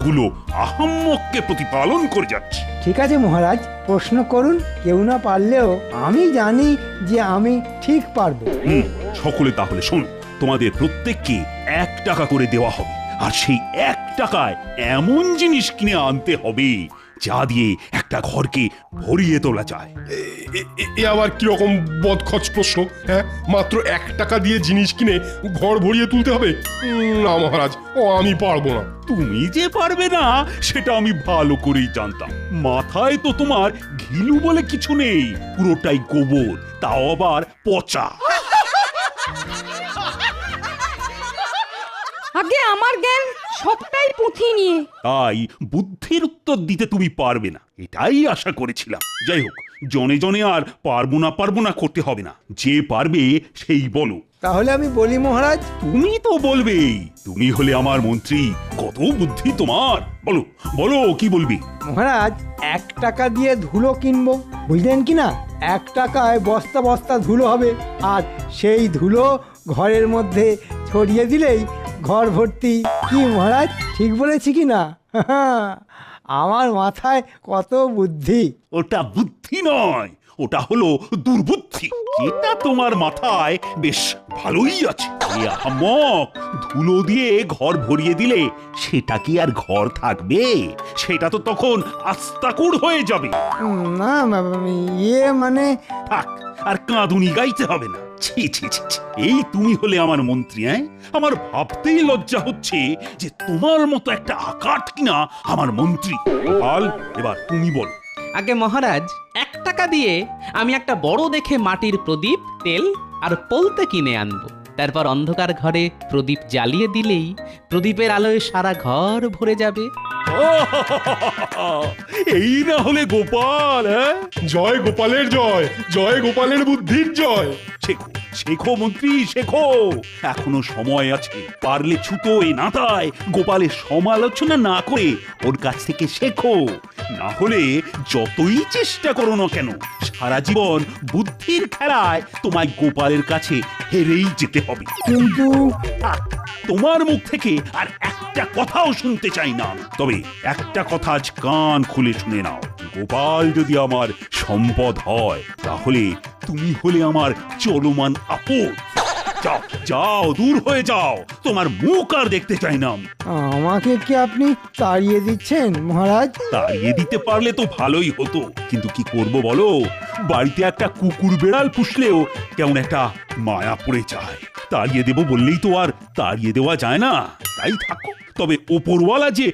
অনেকগুলো আহাম্মককে প্রতিপালন করে যাচ্ছি। ঠিক আছে মহারাজ, প্রশ্ন করুন। কেউ না পারলেও আমি জানি যে আমি ঠিক পারবো। সকলে তাহলে শোনো, তোমাদের প্রত্যেককে 1 টাকা করে দেওয়া হবে, আর সেই 1 টাকায় এমন জিনিস কিনে আনতে হবে যা দিয়ে একটা ঘরকে ভরিয়ে তোলা যায়। এ আবার কিরকম বদখচ প্রশ্ন? হ্যাঁ, মাত্র 1 টাকা দিয়ে জিনিস কিনে ঘর ভরিয়ে তুলতে হবে? না মহারাজ, ও আমি পারবো না। তুমি যে পারবে না সেটা আমি ভালো করেই জানতাম। মাথায় তো তোমার ঘিলু বলে কিছু নেই, পুরোটাই গোবর, তাও আবার পচা। আগে আমার জ্ঞান সবটাই পুঁথি নিয়ে। তাই বুদ্ধির উত্তর দিতে তুমি পারবে না, এটাই আশা করেছিলাম। যাই হোক, জনে জনে আর পারবো না করতে হবে না, যে পারবে সেই বলো। তাহলে আমি বলি মহারাজ। তুমি তো বলবেই, তুমি হলে আমার মন্ত্রী, কত বুদ্ধি তোমার। বলো বলো, কি বলবি? মহারাজ, 1 টাকা দিয়ে ধুলো কিনবো, বুঝলেন কি না? 1 টাকায় বস্তা বস্তা ধুলো হবে, আর সেই ধুলো ঘরের মধ্যে ছড়িয়ে দিলেই ঘর ভর্তি। কি মহারাজ, ঠিক বলেছি কি না? আমার মাথায় কত বুদ্ধি। ওটা বুদ্ধি নয়, ওটা হলো দুর্বুদ্ধি। এটা তোমার মাথায় বেশ ভালোই আছে। এই আহাম্মক, ধুলো দিয়ে ঘর ভরিয়ে দিলে সেটা কি আর ঘর থাকবে? সেটা তো তখন আস্তাকুড় হয়ে যাবে। না মানে থাক, আর কাঁদুনি গাইতে হবে না। ছি ছি ছি ছি। এই তুমি হলে আমার মন্ত্রী? আমার ভাবতেই লজ্জা হচ্ছে যে তোমার মতো একটা আকাট কিনা আমার মন্ত্রী। হাল, এবার তুমি বল। আগে মহারাজ, 1 টাকা দিয়ে আমি একটা বড় দেখে মাটির প্রদীপ, তেল আর পলতে কিনে আনবো। তারপর অন্ধকার ঘরে প্রদীপ জ্বালিয়ে দিলেই প্রদীপের আলোয় সারা ঘর ভরে যাবে। এই না হলে গোপাল। জয় গোপালের জয়, জয় গোপালের বুদ্ধির জয়। শেখো শেখো মন্ত্রী, শেখো, এখনো সময় আছে। পারলে ছুতো এ নাতায় গোপালের সমালোচনা না করে ওর কাছ থেকে শেখো। না হলে যতই চেষ্টা করো না কেন, সারা জীবন বুদ্ধির খেলায় তোমায় গোপালের কাছে হেরেই যেতে হবে। কিন্তু তোমার মুখ থেকে আর একটা কথাও শুনতে চাই না। তবে একটা কথা আজ কান খুলে শুনে নাও, গোপাল যদি আমার সম্পদ হয়, তাহলে তুমি হলে আমার চলমান আপদ। যাও যাও, দূর হয়ে যাও, তোমার মুখ আর দেখতে চাই না আমি। আমাকে কি আপনি তাড়িয়ে দিচ্ছেন মহারাজ? তাড়িয়ে দিতে পারলে তো ভালোই হতো, কিন্তু কি করব বলো? বাড়িতে একটা কুকুর বেড়াল পুষলেও কেমন একটা মায়া পড়ে যায়। তাড়িয়ে দেব বললেই তো আর তাড়িয়ে দেওয়া যায় না। তাই থাকো, তবে ওপরওয়ালা যে